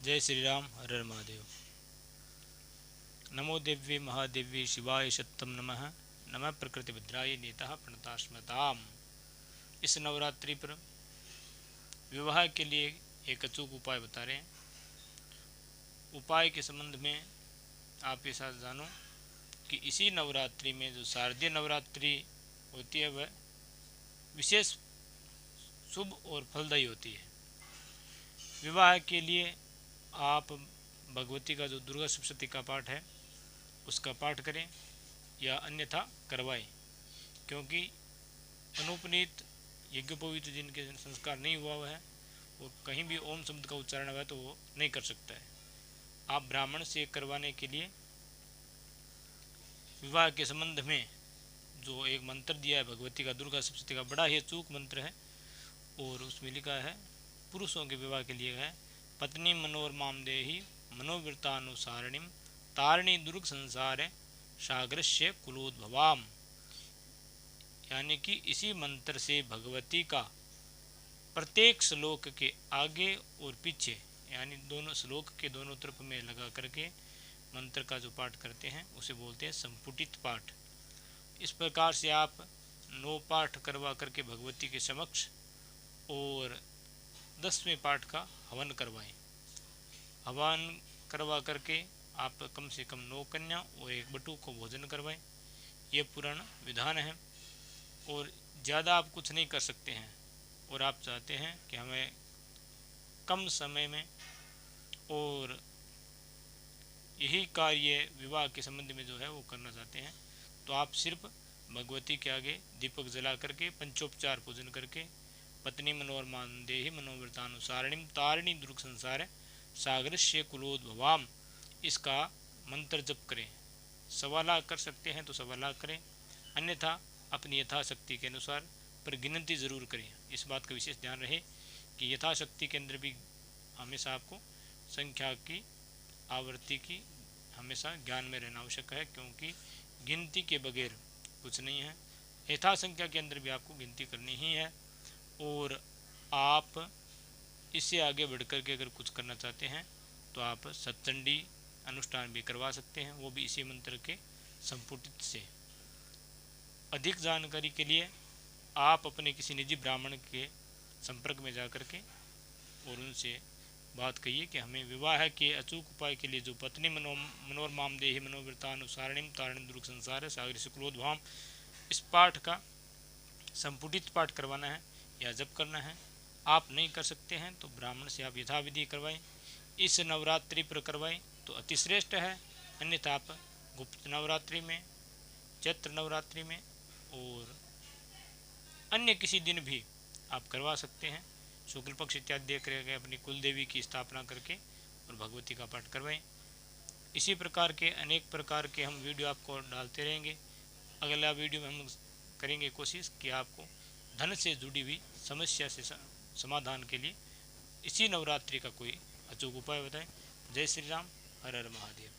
जय श्री राम, हर हर महादेव। नमो देव्ये महादेव्ये शिवाय सत्यम नमः। नमः प्रकृति भद्राय नेता प्रणतास्मताम। इस नवरात्रि पर विवाह के लिए एक अचूक उपाय बता रहे हैं। उपाय के संबंध में आप ये साथ जानो कि इसी नवरात्रि में जो शारदीय नवरात्रि होती है वह विशेष शुभ और फलदायी होती है। विवाह के लिए आप भगवती का जो दुर्गा सप्तशती का पाठ है उसका पाठ करें या अन्यथा करवाएं, क्योंकि अनुपनीत यज्ञोपवीत जिनके संस्कार नहीं हुआ हुआ है वो कहीं भी ओम शब्द का उच्चारण हुआ तो वो नहीं कर सकता है। आप ब्राह्मण से करवाने के लिए विवाह के संबंध में जो एक मंत्र दिया है भगवती का दुर्गा सप्तशती का, बड़ा ही अचूक मंत्र है और उसमें लिखा है पुरुषों के विवाह के लिए है पत्नी मनोरमाम देहि मनोवृत्तानुसारिणीम तारिणी दुर्ग संसार सागरस्य कुलोद्भवाम। यानी कि इसी मंत्र से भगवती का प्रत्येक श्लोक के आगे और पीछे यानी दोनों श्लोक के दोनों तरफ में लगा करके मंत्र का जो पाठ करते हैं उसे बोलते हैं संपुटित पाठ। इस प्रकार से आप 9 पाठ करवा करके भगवती के समक्ष और 10वें पाठ का हवन करवाएं। हवन करवा करके आप कम से कम 9 कन्या और 1 बटुक को भोजन करवाएं। ये पुराना विधान है और ज़्यादा आप कुछ नहीं कर सकते हैं और आप चाहते हैं कि हमें कम समय में और यही कार्य विवाह के संबंध में जो है वो करना चाहते हैं, तो आप सिर्फ भगवती के आगे दीपक जला करके पंचोपचार पूजन करके पत्नी मनोरमान देहि मनोवृत्तानुसारिणीम तारिणी दुर्ग संसार सागरस्य कुलोद्भवाम इसका मंत्र जप करें। 1.25 लाख कर सकते हैं तो 1.25 लाख करें, अन्यथा अपनी यथाशक्ति के अनुसार पर गिनती जरूर करें। इस बात का विशेष ध्यान रहे कि यथाशक्ति के अंदर भी हमेशा आपको संख्या की आवृत्ति की हमेशा ज्ञान में रहना आवश्यक है, क्योंकि गिनती के बगैर कुछ नहीं है। यथासंख्या के अंदर भी आपको गिनती करनी ही है और आप इससे आगे बढ़ कर के अगर कुछ करना चाहते हैं तो आप सतचंडी अनुष्ठान भी करवा सकते हैं, वो भी इसी मंत्र के संपुटित से। अधिक जानकारी के लिए आप अपने किसी निजी ब्राह्मण के संपर्क में जा कर के और उनसे बात कहिए कि हमें विवाह के अचूक उपाय के लिए जो पत्नी मनोरमाम देहि मनोवृत्तानुसारिणीम तारिणी दुर्ग संसार सागरस्य कुलोद्भवाम इस पाठ का संपुटित पाठ करवाना है या जप करना है। आप नहीं कर सकते हैं तो ब्राह्मण से आप यथाविधि करवाएं। इस नवरात्रि पर करवाएं तो अतिश्रेष्ठ है, अन्यथा आप गुप्त नवरात्रि में, चैत्र नवरात्रि में और अन्य किसी दिन भी आप करवा सकते हैं। शुक्ल पक्ष इत्यादि देख करके अपनी कुल देवी की स्थापना करके और भगवती का पाठ करवाएं। इसी प्रकार के अनेक प्रकार के हम वीडियो आपको डालते रहेंगे। अगला वीडियो में हम करेंगे कोशिश कि आपको धन से जुड़ी हुई समस्या से समाधान के लिए इसी नवरात्रि का कोई अचूक उपाय बताएं। जय श्री राम, हर हर महादेव।